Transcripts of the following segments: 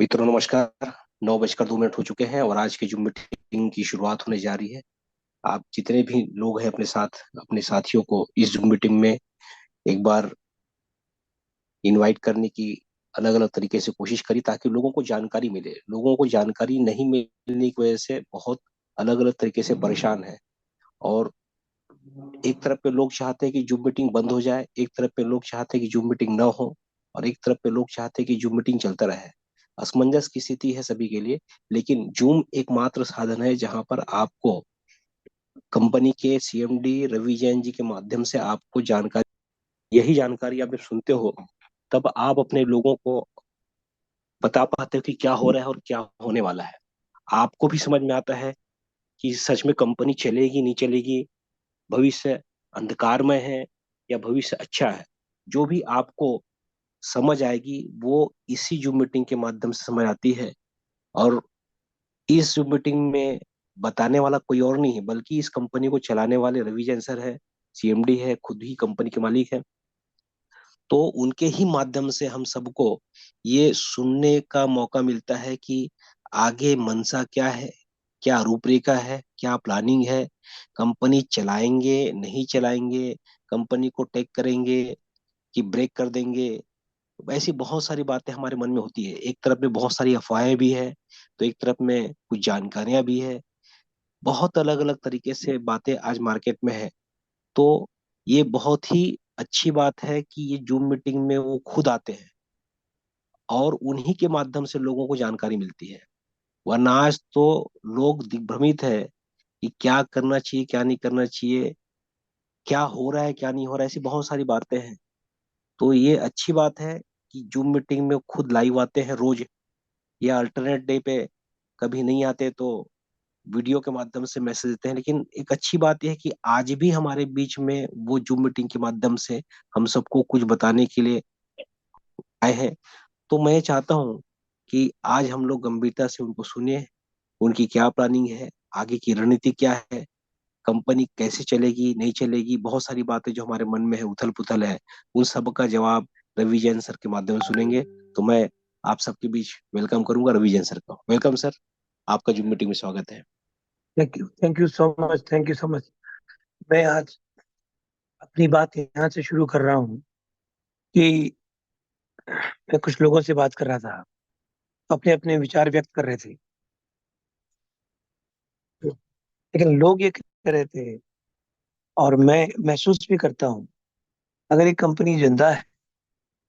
मित्रों नमस्कार। 9:02 हो चुके हैं और आज की जूम मीटिंग की शुरुआत होने जा रही है। आप जितने भी लोग हैं अपने साथ अपने साथियों को इस जूम मीटिंग में एक बार इनवाइट करने की अलग अलग तरीके से कोशिश करी ताकि लोगों को जानकारी मिले। लोगों को जानकारी नहीं मिलने की वजह से बहुत अलग अलग तरीके से परेशान है। और एक तरफ पे लोग चाहते हैं कि जूम मीटिंग बंद हो जाए, एक तरफ पे लोग चाहते हैं कि जूम मीटिंग ना हो, और एक तरफ पे लोग चाहते हैं कि जूम मीटिंग चलता रहे। असमंजस की स्थिति है सभी के लिए। लेकिन जूम एकमात्र साधन है जहां पर आपको कंपनी के सीएमडी रवि जैन जी के माध्यम से आपको जानकारी, यही जानकारी आप जब सुनते हो तब आप अपने लोगों को बता पाते हो कि क्या हो रहा है और क्या होने वाला है। आपको भी समझ में आता है कि सच में कंपनी चलेगी नहीं चलेगी, भविष्य अंधकारमय है या भविष्य अच्छा है। जो भी आपको समझ आएगी वो इसी जूम मीटिंग के माध्यम से समझ आती है। और इस जूम मीटिंग में बताने वाला कोई और नहीं है बल्कि इस कंपनी को चलाने वाले रवि जैन सर है, सीएमडी है, खुद ही कंपनी के मालिक है। तो उनके ही माध्यम से हम सबको ये सुनने का मौका मिलता है कि आगे मंशा क्या है, क्या रूपरेखा है, क्या प्लानिंग है, कंपनी चलाएंगे नहीं चलाएंगे, कंपनी को टेक करेंगे कि ब्रेक कर देंगे। ऐसी बहुत सारी बातें हमारे मन में होती है। एक तरफ में बहुत सारी अफवाहें भी है, तो एक तरफ में कुछ जानकारियां भी है। बहुत अलग अलग तरीके से बातें आज मार्केट में है। तो ये बहुत ही अच्छी बात है कि ये जूम मीटिंग में वो खुद आते हैं और उन्हीं के माध्यम से लोगों को जानकारी मिलती है। वरना आज तो लोग दिग्भ्रमित है कि क्या करना चाहिए क्या नहीं करना चाहिए, क्या हो रहा है क्या नहीं हो रहा है, ऐसी बहुत सारी बातें हैं। तो ये अच्छी बात है कि जूम मीटिंग में खुद लाइव आते हैं रोज, या अल्टरनेट डे पे कभी नहीं आते तो वीडियो के माध्यम से मैसेज देते हैं। लेकिन एक अच्छी बात यह है कि आज भी हमारे बीच में वो जूम मीटिंग के माध्यम से हम सबको कुछ बताने के लिए आए हैं। तो मैं चाहता हूँ कि आज हम लोग गंभीरता से उनको सुने, उनकी क्या प्लानिंग है, आगे की रणनीति क्या है, कंपनी कैसे चलेगी नहीं चलेगी, बहुत सारी बातें जो हमारे मन में है, उथल पुथल है, उन सब का जवाब रवि जैन सर के माध्यम से सुनेंगे। तो मैं आप सबके बीच वेलकम करूंगा रवि जैन सर का। वेलकम सर, आपका जूम मीटिंग में स्वागत है। Thank you so much, thank you so much. मैं आज अपनी बात यहाँ से शुरू कर रहा हूँ कि मैं कुछ लोगों से बात कर रहा था, अपने अपने विचार व्यक्त कर रहे थे। लेकिन लोग ये कह रहे थे, और मैं महसूस भी करता हूँ, अगर एक कंपनी जिंदा है,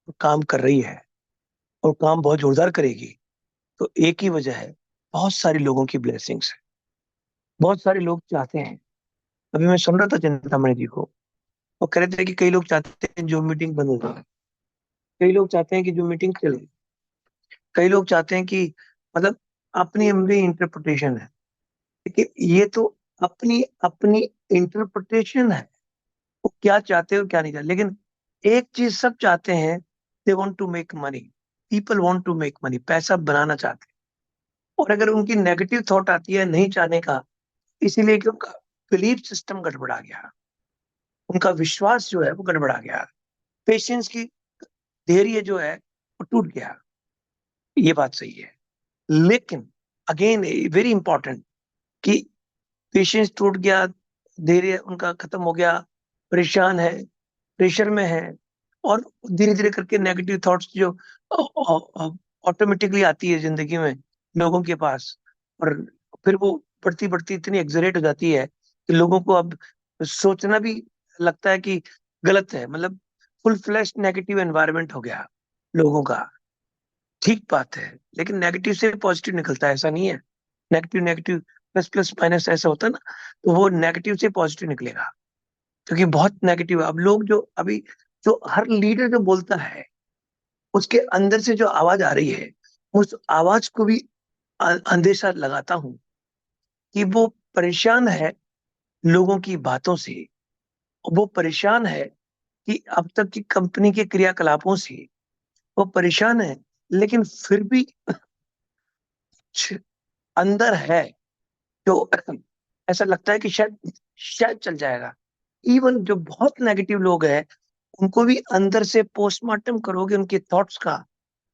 तो काम कर रही है और काम बहुत जोरदार करेगी, तो एक ही वजह है, बहुत सारे लोगों की ब्लेसिंग्स है। बहुत सारे लोग चाहते हैं। अभी मैं सुन रहा था चिंतामणि जी को, वो कह रहे थे कि कई लोग चाहते हैं जो मीटिंग बंद हो जाए, कई लोग चाहते हैं कि जो मीटिंग चले, कई लोग चाहते हैं कि मतलब अपनी अपनी इंटरप्रिटेशन है। देखिए, ये तो अपनी अपनी इंटरप्रिटेशन है, वो क्या चाहते हो क्या नहीं चाहते। लेकिन एक चीज सब चाहते हैं, they want to make money. People want to make money, पैसा बनाना चाहते हैं। और अगर उनकी नेगेटिव थॉट आती है नहीं चाहने का, इसीलिए कि उनका बिलीफ सिस्टम गड़बड़ा गया, उनका विश्वास जो है वो गड़बड़ा गया, पेशेंस की धैर्य जो है वो टूट गया। ये बात सही है। लेकिन अगेन वेरी इंपॉर्टेंट कि पेशेंस टूट गया, धैर्य उनका खत्म हो गया, परेशान है, प्रेशर में है, और धीरे धीरे करके नेगेटिव थॉट्स जो ऑटोमेटिकली आती है जिंदगी में लोगों के पास, और फिर वो बढ़ती बढ़ती इतनी एक्सरेट हो जाती है कि लोगों को अब सोचना भी लगता है कि गलत है। मतलब फुल फ्लैश नेगेटिव एनवायरनमेंट हो गया लोगों का। ठीक बात है, लेकिन नेगेटिव से पॉजिटिव निकलता है, ऐसा नहीं है। Negative negative plus plus minus ऐसा होता है ना, तो वो नेगेटिव से पॉजिटिव निकलेगा। क्योंकि बहुत नेगेटिव है अब लोग, जो अभी जो हर लीडर जो बोलता है, उसके अंदर से जो आवाज आ रही है, उस आवाज को भी अंदेशा लगाता हूँ कि वो परेशान है लोगों की बातों से। वो परेशान है कि अब तक की कंपनी के क्रियाकलापों से वो परेशान है। लेकिन फिर भी कुछ अंदर है जो ऐसा लगता है कि शायद शायद चल जाएगा। इवन जो बहुत नेगेटिव लोग हैं, उनको भी अंदर से पोस्टमार्टम करोगे उनके थॉट्स का,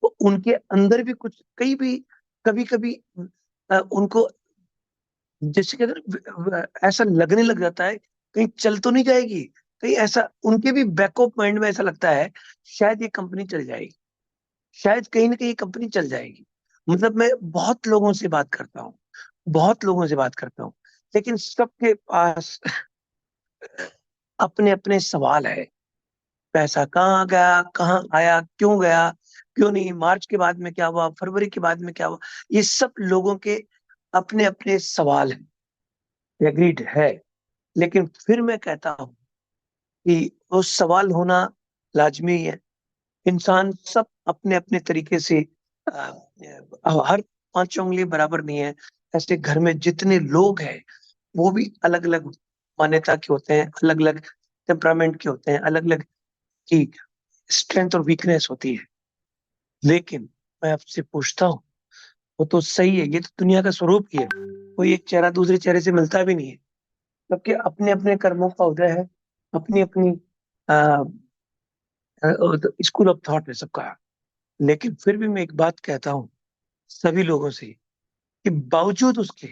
तो उनके अंदर भी कुछ कई भी कभी कभी उनको जैसे कहते हैं ऐसा लगने लग जाता है कहीं चल तो नहीं जाएगी, कहीं ऐसा उनके भी बैकअप माइंड में ऐसा लगता है शायद ये कंपनी चल जाएगी, शायद कहीं ना कहीं कंपनी चल जाएगी। मतलब मैं बहुत लोगों से बात करता हूँ, बहुत लोगों से बात करता हूँ, लेकिन सबके पास अपने अपने सवाल है। पैसा कहाँ गया, कहाँ आया, क्यों गया, क्यों नहीं, मार्च के बाद में क्या हुआ, फरवरी के बाद में क्या हुआ, ये सब लोगों के अपने अपने सवाल हैं। एग्रीड है, लेकिन फिर मैं कहता हूँ कि वो सवाल होना लाजमी है। इंसान सब अपने अपने तरीके से हर पांच उंगली बराबर नहीं है। ऐसे घर में जितने लोग हैं वो भी अलग अलग मान्यता के होते हैं, अलग अलग टेम्परामेंट के होते हैं, अलग अलग की स्ट्रेंथ और वीकनेस होती है। लेकिन मैं आपसे पूछता हूँ, वो तो सही है, ये तो दुनिया का स्वरूप ही है, कोई एक चेहरा दूसरे चेहरे से मिलता भी नहीं है। सबके अपने अपने कर्मों का उदय है, अपनी अपनी स्कूल ऑफ थॉट है सबका। लेकिन फिर भी मैं एक बात कहता हूँ सभी लोगों से कि बावजूद उसके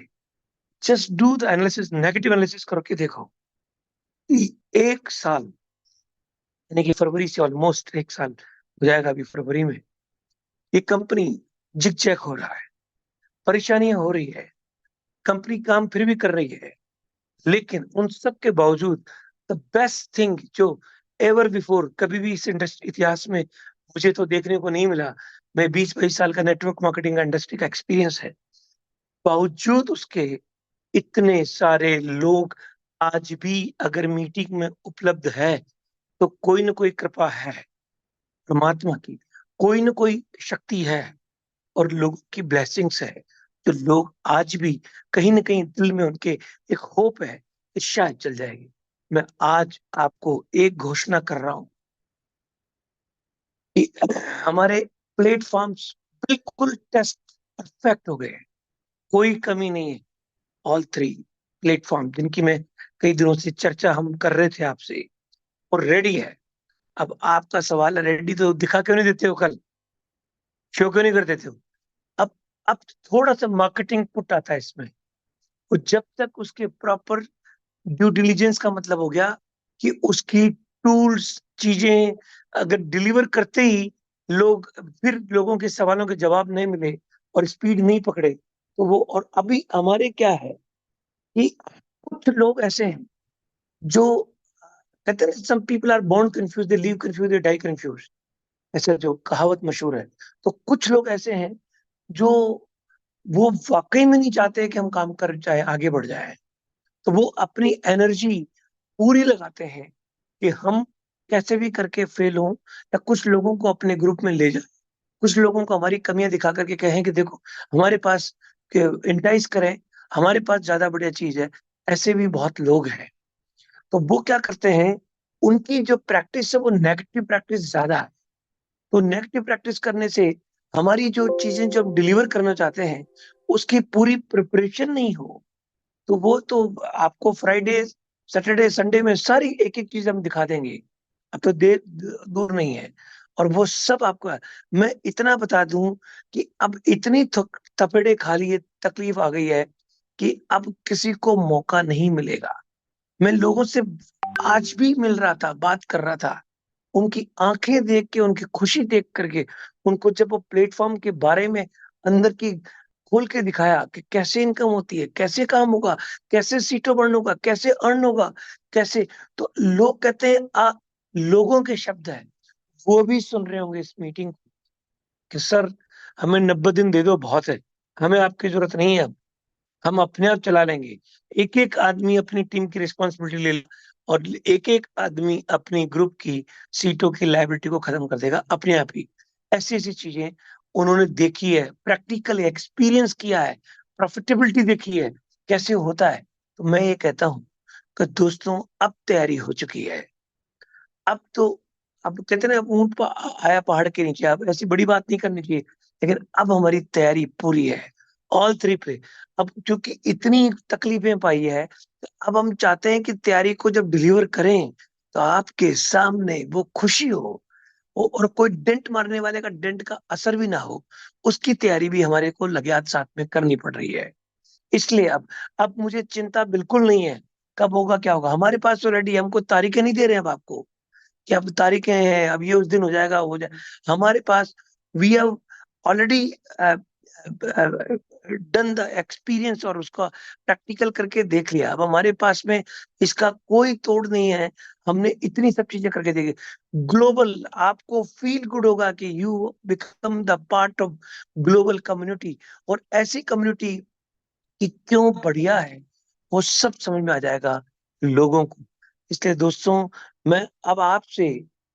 just do the analysis, negative analysis करके देखो कि एक साल, यानी कि फरवरी से ऑलमोस्ट एक साल हो जाएगा अभी फरवरी में, ये कंपनी जिग हो रहा है, परेशानियां हो रही है, कंपनी काम फिर भी कर रही है। लेकिन उन सब के बावजूद द बेस्ट थिंग जो एवर बिफोर कभी भी इस इंडस्ट्री इतिहास में मुझे तो देखने को नहीं मिला, मैं 20-22 साल का नेटवर्क मार्केटिंग का इंडस्ट्री का एक्सपीरियंस है, बावजूद उसके इतने सारे लोग आज भी अगर मीटिंग में उपलब्ध है तो कोई ना कोई कृपा है परमात्मा की, कोई ना कोई शक्ति है और लोगों की ब्लेसिंग्स है। तो लोग आज भी कहीं ना कहीं दिल में उनके एक होप है कि शायद चल जाएगी। मैं आज आपको एक घोषणा कर रहा हूं कि हमारे प्लेटफॉर्म्स बिल्कुल टेस्ट परफेक्ट हो गए हैं, कोई कमी नहीं है। ऑल थ्री प्लेटफॉर्म जिनकी मैं कई दिनों से चर्चा हम कर रहे थे आपसे, और रेडी है। अब आपका सवाल है रेडी तो दिखा क्यों नहीं देते हो, कल शो क्यों नहीं कर देते हो? अब अब थोड़ा सा मार्केटिंग पुट आता है इसमें। वो जब तक उसके प्रॉपर ड्यू डिलीजेंस का मतलब हो गया कि उसकी टूल्स चीजें अगर डिलीवर करते ही लोग फिर लोगों के सवालों के जवाब नहीं मिले और स्पीड नहीं पकड़े तो वो, और अभी हमारे क्या है कि कुछ लोग ऐसे हैं जो कहते हैं some people are born confuse, they live confuse, they die confuse, ऐसा जो कहावत मशहूर है। तो कुछ लोग ऐसे हैं जो वो वाकई में नहीं चाहते कि हम काम कर जाए, आगे बढ़ जाए, तो वो अपनी एनर्जी पूरी लगाते हैं कि हम कैसे भी करके फेल हों या कुछ लोगों को अपने ग्रुप में ले जाए, कुछ लोगों को हमारी कमियां दिखा करके कहें कि देखो हमारे पास, इंटाइज करें, हमारे पास ज्यादा बढ़िया चीज है। ऐसे भी बहुत लोग हैं। तो वो क्या करते हैं, उनकी जो प्रैक्टिस है वो नेगेटिव प्रैक्टिस ज्यादा है। तो नेगेटिव प्रैक्टिस करने से हमारी जो चीजें जो हम डिलीवर करना चाहते हैं उसकी पूरी प्रिपरेशन नहीं हो, तो वो तो आपको फ्राइडे सैटरडे संडे में सारी एक एक चीज हम दिखा देंगे। अब तो देर दूर नहीं है, और वो सब आपको है। मैं इतना बता दूं कि अब इतनी थपेड़े खा लिए तकलीफ आ गई है कि अब किसी को मौका नहीं मिलेगा। मैं लोगों से आज भी मिल रहा था, बात कर रहा था, उनकी आंखें देख के, उनकी खुशी देख करके, उनको जब वो प्लेटफॉर्म के बारे में अंदर की खोल के दिखाया कि कैसे इनकम होती है, कैसे काम होगा, कैसे सीटों बढ़ने होगा, कैसे अर्न होगा, कैसे, तो लोग कहते हैं लोगों के शब्द है, वो भी सुन रहे होंगे इस मीटिंग कि सर हमें 90 दिन दे दो, बहुत है, हमें आपकी जरूरत नहीं है, अब हम अपने आप चला लेंगे। एक एक आदमी अपनी टीम की रिस्पॉन्सिबिलिटी ले ले और एक एक आदमी अपनी ग्रुप की सीटों की लाइबिलिटी को खत्म कर देगा अपने आप ही। ऐसी ऐसी चीजें उन्होंने देखी है, प्रैक्टिकल एक्सपीरियंस किया है, प्रॉफिटेबिलिटी देखी है कैसे होता है। तो मैं ये कहता हूँ कि दोस्तों अब तैयारी हो चुकी है। अब तो, अब कहते हैं ना, अब ऊंट आया पहाड़ के नीचे, अब ऐसी बड़ी बात नहीं करनी चाहिए, लेकिन अब हमारी तैयारी पूरी है ऑल थ्री पे। अब क्योंकि इतनी तकलीफें पाई है तो अब हम चाहते हैं कि तैयारी को जब डिलीवर करें तो आपके सामने वो खुशी हो, और कोई डेंट मारने वाले का डेंट का असर भी ना हो, उसकी तैयारी भी हमारे को लगे हाथ साथ में करनी पड़ रही है। इसलिए अब मुझे चिंता बिल्कुल नहीं है कब होगा क्या होगा। हमारे पास ऑलरेडी, हमको तारीखें नहीं दे रहे हैं अब आपको कि अब तारीखें हैं, अब ये उस दिन हो जाएगा, हो जाए। हमारे पास we have already done the experience और उसका प्रैक्टिकल करके देख लिया। अब हमारे पास में इसका कोई तोड़ नहीं है। हमने इतनी सब चीजें करके देखी। ग्लोबल, आपको फील गुड होगा कि you become the part of global community. और ऐसी कम्युनिटी कि क्यों बढ़िया है, वो सब समझ में आ जाएगा लोगों को। इसलिए दोस्तों, मैं अब आपसे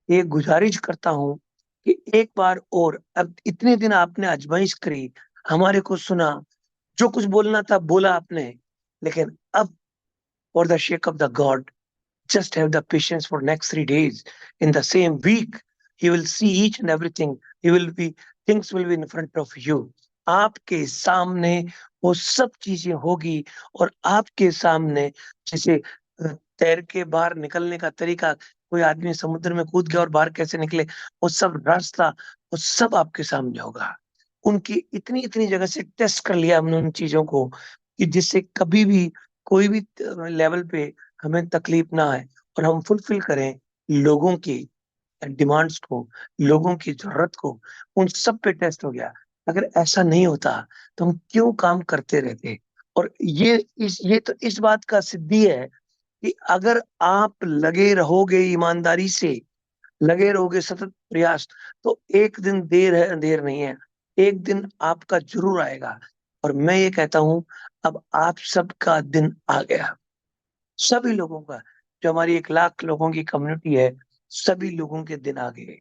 ये गुजारिश करता हूं कि एक बार और, अब इतने दिन आपने आजमाइश करी, हमारे को सुना, जो कुछ बोलना था बोला आपने, लेकिन अब for the shake of the God, just have the patience for next 3 days. In the same week, you will see each and everything. You will be, things will be in front of you. आपके सामने वो सब चीजें होगी। और आपके सामने, जैसे तैर के बाहर निकलने का तरीका, कोई आदमी समुद्र में कूद गया और बाहर कैसे निकले, वो सब रास्ता, वो सब आपके सामने होगा। उनकी इतनी इतनी जगह से टेस्ट कर लिया हमने उन चीजों को, कि जिससे कभी भी कोई भी लेवल पे हमें तकलीफ ना आए, और हम फुलफिल करें लोगों की डिमांड्स को, लोगों की जरूरत को। उन सब पे टेस्ट हो गया। अगर ऐसा नहीं होता तो हम क्यों काम करते रहते। और ये तो इस बात का सिद्धि है कि अगर आप लगे रहोगे, ईमानदारी से लगे रहोगे, सतत प्रयास, तो एक दिन देर है अंधेर नहीं है, एक दिन आपका जरूर आएगा। और मैं ये कहता हूं, अब आप सबका दिन आ गया, सभी लोगों का। जो हमारी 1 लाख लोगों की कम्युनिटी है, सभी लोगों के दिन आ गए।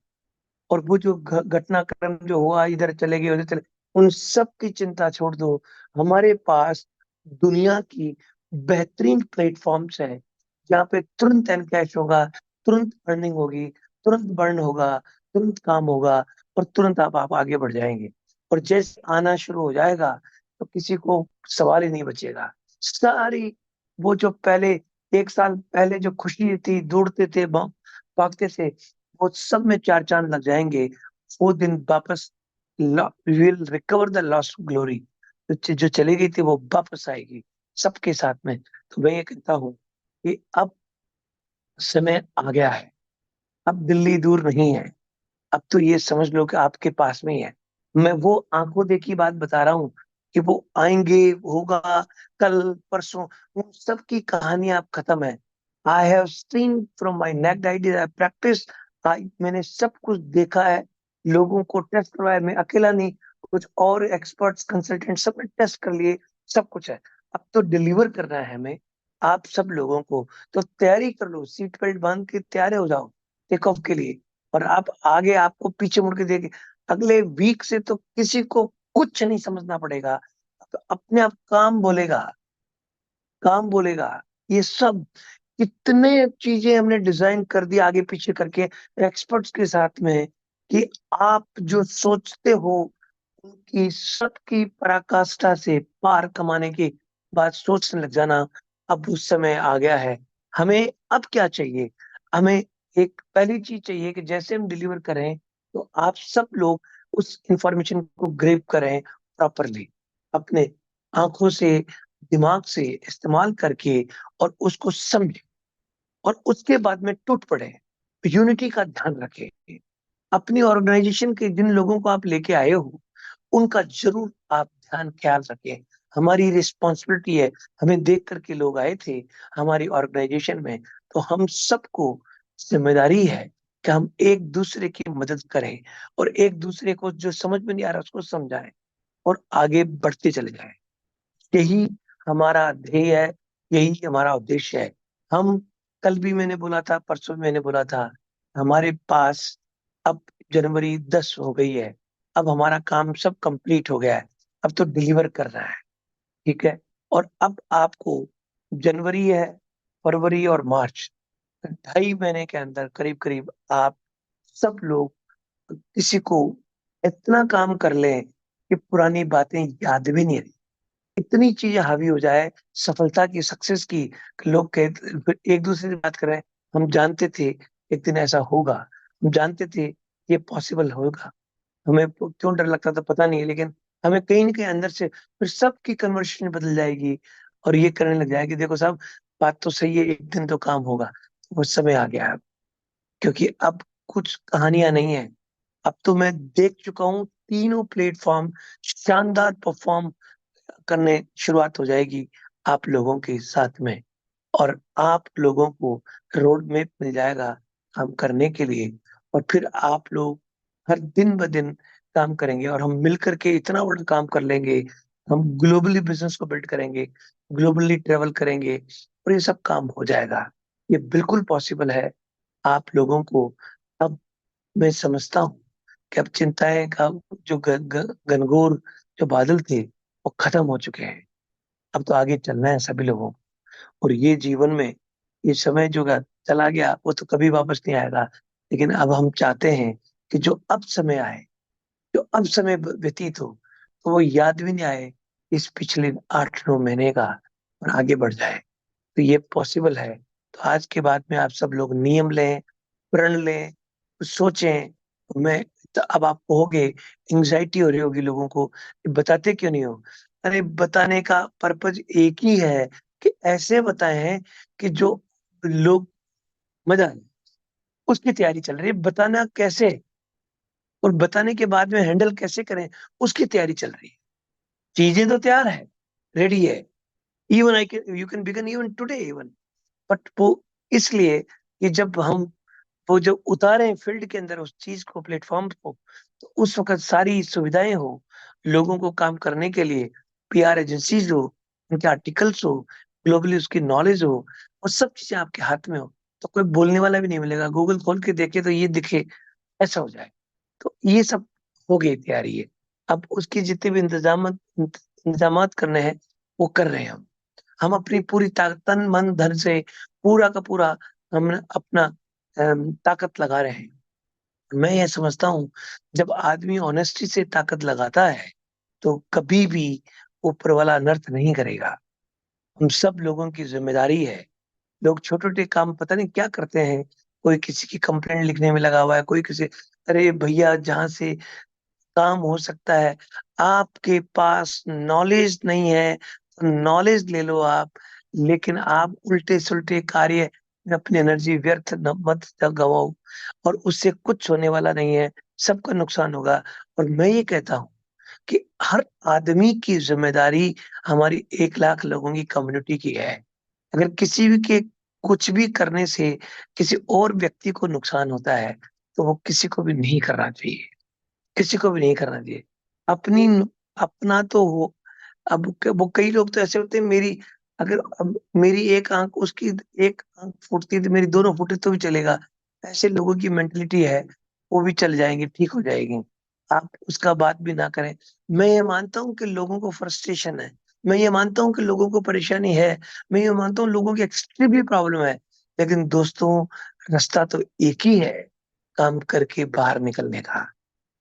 और वो जो घटनाक्रम जो हुआ, इधर चले गए उधर चले, उन सब की चिंता छोड़ दो। हमारे पास दुनिया की बेहतरीन प्लेटफॉर्म्स हैं, जहाँ पे तुरंत एनकैश होगा, तुरंत अर्निंग होगी, तुरंत बर्न होगा, तुरंत काम होगा, और तुरंत आप आगे बढ़ जाएंगे। और जैसे आना शुरू हो जाएगा, तो किसी को सवाल ही नहीं बचेगा। सारी वो जो पहले 1 साल पहले जो खुशी थी, दौड़ते थे, भागते थे, वो सब में 4 चांद लग जाएंगे। वो दिन वापस, will recover the lost glory. जो चली गई थी वो वापस आएगी सबके साथ में। तो मैं ये कहता हूँ कि अब समय आ गया है, अब दिल्ली दूर नहीं है। अब तो ये समझ लो कि आपके पास में ही है। मैं वो आंखों देखी बात बता रहा हूँ कि वो आएंगे, होगा, कल परसों, उन सब की कहानी अब खत्म है। I have seen from my naked idea, I practice. मैंने सब कुछ देखा है, लोगों को टेस्ट करवाया, मैं अकेला नहीं, कुछ और एक्सपर्ट्स कंसल्टेंट सब ने टेस्ट कर लिए, सब कुछ है। अब तो डिलीवर करना है हमें आप सब लोगों को। तो तैयारी कर लो, सीट बेल्ट बांध के तैयार हो जाओ टेक ऑफ के लिए। और आप आगे, आपको पीछे मुड़ के देखे, अगले वीक से तो किसी को कुछ नहीं समझना पड़ेगा। तो अपने आप काम बोलेगा, काम बोलेगा। ये सब कितने चीजें हमने डिजाइन कर दी आगे पीछे करके एक्सपर्ट्स के साथ में, कि आप जो सोचते हो उनकी सबकी पराकाष्ठा से पार कमाने की बात सोचने लग जाना। अब उस समय आ गया है। हमें अब क्या चाहिए? हमें एक पहली चीज चाहिए कि जैसे हम डिलीवर करें, तो आप सब लोग उस इंफॉर्मेशन को ग्रेब करें प्रॉपरली, अपने आंखों से, दिमाग से इस्तेमाल करके, और उसको समझें, और उसके बाद में टूट पड़े। यूनिटी का ध्यान रखें। अपनी ऑर्गेनाइजेशन के जिन लोगों को आप लेके आए हो, उनका जरूर आप ध्यान ख्याल रखें। हमारी रिस्पॉन्सिबिलिटी है। हमें देख करके लोग आए थे हमारी ऑर्गेनाइजेशन में, तो हम सबको जिम्मेदारी है कि हम एक दूसरे की मदद करें, और एक दूसरे को जो समझ में नहीं आ रहा उसको समझाएं, और आगे बढ़ते चले जाएं। यही हमारा ध्येय है, यही हमारा उद्देश्य है। हम, कल भी मैंने बोला था, परसों भी मैंने बोला था, हमारे पास अब जनवरी 10 हो गई है। अब हमारा काम सब कंप्लीट हो गया है। अब तो डिलीवर करना है, ठीक है। और अब आपको, जनवरी है, फरवरी और मार्च, 2.5 महीने के अंदर करीब करीब आप सब लोग, किसी को इतना काम कर लें कि पुरानी बातें याद भी नहीं, इतनी चीजें हावी हो जाए सफलता की, सक्सेस की, कि लोग कहते, फिर एक दूसरे से बात करें, हम जानते थे एक दिन ऐसा होगा, हम जानते थे ये पॉसिबल होगा। हमें क्यों डर लगता था पता नहीं, लेकिन हमें कहीं ना कहीं अंदर से फिर सबकी कन्वर्सेशन बदल जाएगी और ये करने लग जाएगी, देखो साहब बात तो सही है, एक दिन तो काम होगा। वो समय आ गया है अब, क्योंकि अब कुछ कहानियां नहीं है। अब तो मैं देख चुका हूँ तीनों प्लेटफॉर्म शानदार परफॉर्म करने शुरुआत हो जाएगी आप लोगों के साथ में। और आप लोगों को रोड मैप मिल जाएगा काम करने के लिए। और फिर आप लोग हर दिन ब दिन काम करेंगे और हम मिल करके इतना बड़ा काम कर लेंगे। हम ग्लोबली बिजनेस को बिल्ड करेंगे, ग्लोबली ट्रेवल करेंगे और ये सब काम हो जाएगा। ये बिल्कुल पॉसिबल है आप लोगों को। अब मैं समझता हूँ कि अब चिंताएं का जो घनघोर जो बादल थे वो खत्म हो चुके हैं। अब तो आगे चलना है सभी लोगों को। और ये जीवन में ये समय जो चला गया वो तो कभी वापस नहीं आएगा। लेकिन अब हम चाहते हैं कि जो अब समय आए, जो अब समय व्यतीत हो, तो वो याद भी नहीं आए इस पिछले 8-9 महीने का, और आगे बढ़ जाए। तो ये पॉसिबल है। तो आज के बाद में आप सब लोग नियम लें, प्रण लें, कुछ सोचें। मैं तो अब आप कहोगे एंग्जाइटी हो रही होगी लोगों को, बताते क्यों नहीं हो? अरे बताने का पर्पज एक ही है कि ऐसे बताएं कि जो लोग मजा आए। उसकी तैयारी चल रही है, बताना कैसे और बताने के बाद में हैंडल कैसे करें उसकी तैयारी चल रही है। चीजें तो तैयार है, रेडी है। Even I can you can begin even today even. But वो इसलिए कि जब हम वो जब उतारे फील्ड के अंदर उस चीज को, प्लेटफॉर्म को, तो उस वक्त सारी सुविधाएं हो लोगों को काम करने के लिए, पीआर एजेंसीज हो, उनके आर्टिकल्स हो, ग्लोबली उसकी नॉलेज हो, वो सब चीजें आपके हाथ में हो, तो कोई बोलने वाला भी नहीं मिलेगा। गूगल खोल के देखे तो ये दिखे, ऐसा हो जाए। तो ये सब हो गई तैयारी है। अब उसकी जितने भी इंतजामात करने हैं वो कर रहे हैं हम अपनी पूरी तन मन धन से पूरा का पूरा हम अपना ताकत लगा रहे हैं। मैं ये समझता हूँ जब आदमी ऑनेस्टी से ताकत लगाता है तो कभी भी ऊपर वाला अनर्थ नहीं करेगा। हम सब लोगों की जिम्मेदारी है। लोग छोटे छोटे काम पता नहीं क्या करते हैं। कोई किसी की कंप्लेंट लिखने में लगा हुआ है, कोई किसी, अरे भैया जहां से काम हो सकता है, आपके पास नॉलेज नहीं है तो नॉलेज ले लो आप। लेकिन आप उल्टे सुल्टे कार्य में अपनी एनर्जी व्यर्थ मत गवाओ, और उससे कुछ होने वाला नहीं है, सबका नुकसान होगा। और मैं ये कहता हूँ कि हर आदमी की जिम्मेदारी हमारी 1 लाख लोगों की कम्युनिटी की है। अगर किसी भी के कुछ भी करने से किसी और व्यक्ति को नुकसान होता है तो वो किसी को भी नहीं करना चाहिए, किसी को भी नहीं करना चाहिए। अपनी अपना तो हो। अब वो कई लोग तो ऐसे होते हैं, मेरी अगर अब मेरी एक आंख उसकी एक आंख फूटती है तो मेरी दोनों फूटे तो भी चलेगा। ऐसे लोगों की मेंटलिटी है, वो भी चल जाएंगे, ठीक हो जाएगी। आप उसका बात भी ना करें। मैं ये मानता हूँ कि लोगों को फ्रस्ट्रेशन है, मैं ये मानता हूँ कि लोगों को परेशानी है, मैं ये मानता हूँ लोगों की एक्सट्रीमली प्रॉब्लम है। लेकिन दोस्तों, रास्ता तो एक ही है काम करके बाहर निकलने का।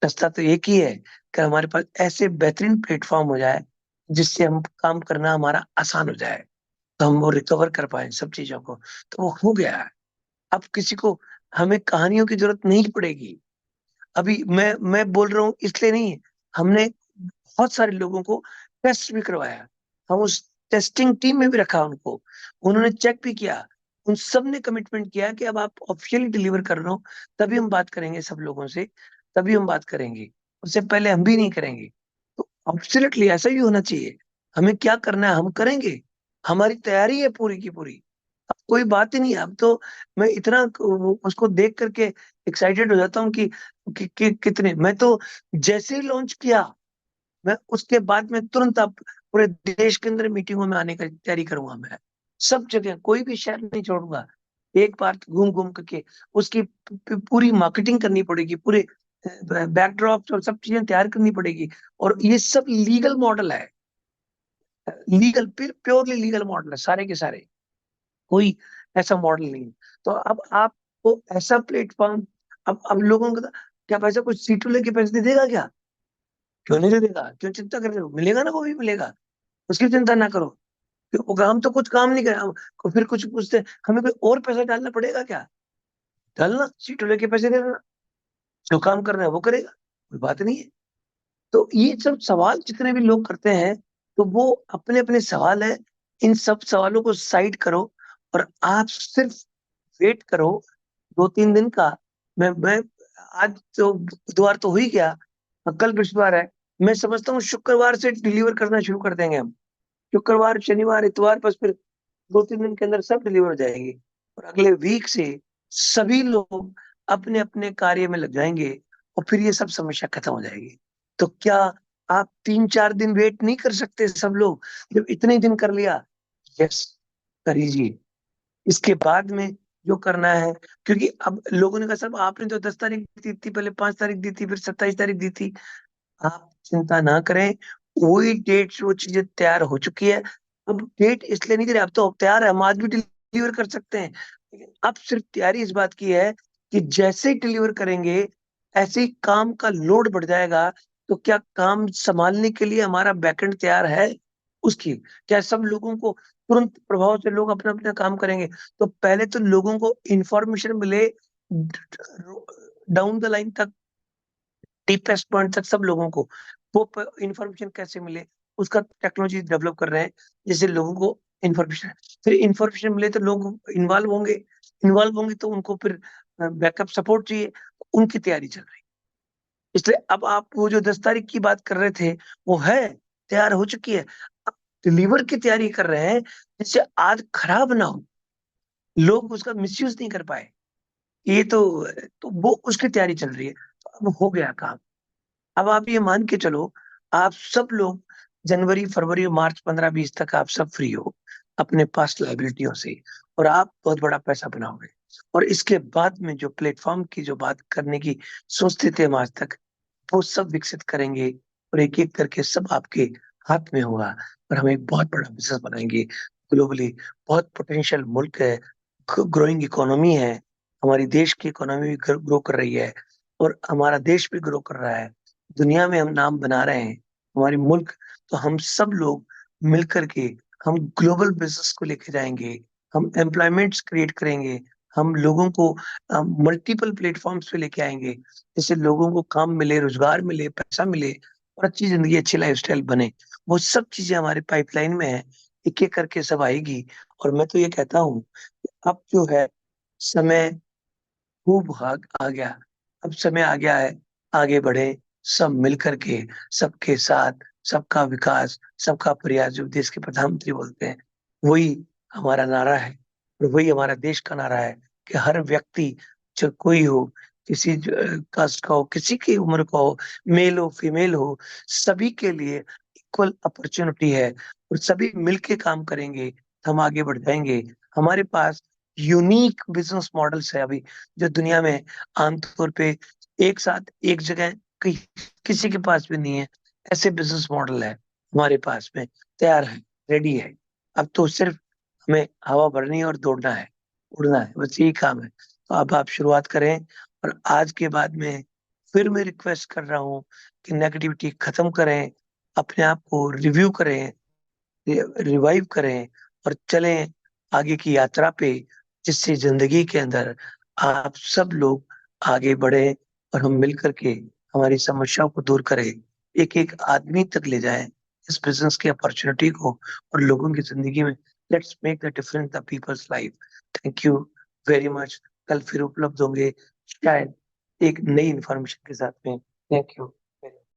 रास्ता तो एक ही है कि हमारे पास ऐसे बेहतरीन प्लेटफॉर्म हो जाए जिससे हम काम करना हमारा आसान हो जाए, तो हम वो रिकवर कर पाए सब चीजों को। तो वो हो गया है। अब किसी को हमें कहानियों की जरूरत नहीं पड़ेगी। अभी मैं बोल रहा हूँ इसलिए नहीं, हमने बहुत सारे लोगों को टेस्ट भी करवाया। हम उस टेस्टिंग टीम में भी रखा उनको, उन्होंने चेक भी किया। उन सब ने कमिटमेंट किया कि अब आप ऑफिशियली डिलीवर कर रहे हो तभी हम बात करेंगे सब लोगों से, तभी हम बात करेंगे, उससे पहले हम भी नहीं करेंगे। तो एब्सोल्युटली ऐसा ही होना चाहिए। हमें क्या करना है हम करेंगे, हमारी तैयारी है पूरी की पूरी। अब कोई बात ही नहीं है। अब तो मैं इतना उसको देख करके एक्साइटेड हो जाता हूँ कि कितने, मैं तो जैसे ही लॉन्च किया मैं उसके बाद में तुरंत अब पूरे देश के अंदर मीटिंगों में आने की तैयारी करूंगा। मैं सब जगह कोई भी शहर नहीं छोड़ूंगा। एक बार घूम घूम करके उसकी पूरी मार्केटिंग करनी पड़ेगी, पूरे बैकड्रॉप और सब चीजें तैयार करनी पड़ेगी। और ये सब लीगल मॉडल है, लीगल प्योरली लीगल मॉडल है सारे के सारे, कोई ऐसा मॉडल नहीं है। तो अब आपको ऐसा प्लेटफॉर्म, अब लोगों को क्या पैसा कुछ सीटों लेके पैसे दे देगा क्या? क्यों नहीं दे देगा? क्यों चिंता कर रहे हो? मिलेगा ना, वो भी मिलेगा, उसकी चिंता ना करो। हम तो कुछ काम नहीं करें, फिर कुछ पूछते हमें कोई और पैसा डालना पड़ेगा क्या? डालना, सीटों लेके पैसे दे देना, जो काम करना है वो करेगा, कोई बात नहीं है। तो ये सब सवाल जितने भी लोग करते हैं, तो वो अपने अपने सवाल है। इन सब सवालों को साइड करो और आप सिर्फ वेट करो 2-3 दिन का। मैं आज तो बुधवार तो हो ही गया, कल बृहस्पतिवार है। मैं समझता हूँ शुक्रवार से डिलीवर करना शुरू कर देंगे हम। शुक्रवार, शनिवार, इतवार, बस फिर 2-3 दिन के अंदर सब डिलीवर हो जाएगी। और अगले वीक से सभी लोग अपने अपने कार्य में लग जाएंगे और फिर ये सब समस्या खत्म हो जाएगी। तो क्या आप 3-4 दिन वेट नहीं कर सकते सब लोग, जब इतने दिन कर लिया? यस, कर लीजिए। इसके बाद में जो करना है, क्योंकि अब लोगों ने कहा साहब आपने तो 10 तारीख दी थी, पहले 5 तारीख दी थी, फिर 27 तारीख दी थी। आप चिंता ना करें, वही डेट वो चीजें तैयार हो चुकी है। अब डेट इसलिए नहीं दे रहे, अब तो तैयार है, हम आज भी डिलीवर कर सकते हैं। लेकिन अब सिर्फ तैयारी इस बात की है कि जैसे ही डिलीवर करेंगे, ऐसे ही काम का लोड बढ़ जाएगा। तो क्या काम संभालने के लिए हमारा बैकएंड तैयार है उसकी? क्या सब लोगों को तुरंत प्रभाव से लोग अपना अपना काम करेंगे? तो पहले तो लोगों को इंफॉर्मेशन मिले डाउन द लाइन तक, डीपेस्ट पॉइंट तक सब लोगों को वो इंफॉर्मेशन कैसे मिले, उसका टेक्नोलॉजी डेवलप कर रहे हैं जिससे लोगों को इंफॉर्मेशन, फिर इंफॉर्मेशन मिले तो लोग इन्वॉल्व होंगे तो उनको फिर बैकअप सपोर्ट चाहिए, उनकी तैयारी चल रही है। इसलिए अब आप वो जो 10 तारीख की बात कर रहे थे, वो है, तैयार हो चुकी है। अब डिलीवर की तैयारी कर रहे हैं जिससे आज खराब ना हो, लोग उसका मिसयूज नहीं कर पाए। ये तो वो उसकी तैयारी चल रही है, तो अब हो गया काम। अब आप ये मान के चलो, आप सब लोग जनवरी, फरवरी, मार्च 15-20 तक आप सब फ्री हो अपने पास्ट लाइबिलिटियों से, और आप बहुत बड़ा पैसा बनाओगे। और इसके बाद में जो प्लेटफॉर्म की जो बात करने की सोचते थे हम आज तक, वो सब विकसित करेंगे और एक एक करके सब आपके हाथ में होगा। और हम एक बहुत बड़ा बिजनेस बनाएंगे ग्लोबली। बहुत पोटेंशियल मुल्क है, ग्रोइंग इकोनॉमी है, हमारी देश की इकोनॉमी भी ग्रो कर रही है, और हमारा देश भी ग्रो कर रहा है। दुनिया में हम नाम बना रहे हैं, हमारे मुल्क। तो हम सब लोग मिल करके हम ग्लोबल बिजनेस को लेके जाएंगे, हम एम्प्लॉयमेंट्स क्रिएट करेंगे, हम लोगों को मल्टीपल प्लेटफॉर्म्स पे लेके आएंगे, जिससे लोगों को काम मिले, रोजगार मिले, पैसा मिले, और अच्छी जिंदगी, अच्छी लाइफस्टाइल बने। वो सब चीजें हमारे पाइपलाइन में है, एक एक करके सब आएगी। और मैं तो ये कहता हूँ, अब जो है समय खूब आ गया, अब समय आ गया है, आगे बढ़े सब मिल करके, सबके साथ, सबका विकास, सबका प्रयास, जो देश के प्रधानमंत्री बोलते हैं, वही हमारा नारा है। और वही हमारा देश का नारा है कि हर व्यक्ति, जो कोई हो, किसी कास्ट का हो, किसी की उम्र का हो, मेल हो, फीमेल हो, सभी के लिए इक्वल अपॉर्चुनिटी है। और सभी मिलके काम करेंगे तो हम आगे बढ़ जाएंगे। हमारे पास यूनिक बिजनेस मॉडल्स है अभी, जो दुनिया में आमतौर पे एक साथ एक जगह कहीं किसी के पास भी नहीं है। ऐसे बिजनेस मॉडल है हमारे पास में, तैयार है, रेडी है। अब तो सिर्फ हमें हवा भरनी है और दौड़ना है, उड़ना है, बस यही काम है। तो अब आप शुरुआत करें। और आज के बाद में फिर मैं रिक्वेस्ट कर रहा हूँ कि नेगेटिविटी खत्म करें, अपने आप को रिव्यू करें, रिवाइव करें, और चलें आगे की यात्रा पे, जिससे जिंदगी के अंदर आप सब लोग आगे बढ़े और हम मिल करके हमारी समस्याओं को दूर करें, एक एक आदमी तक ले जाएं इस बिजनेस की अपॉर्चुनिटी को और लोगों की जिंदगी में। Let's make the difference the people's life. Thank you very much. कल फिर उपलब्ध होंगे शायद एक नई इंफॉर्मेशन के साथ में। Thank you.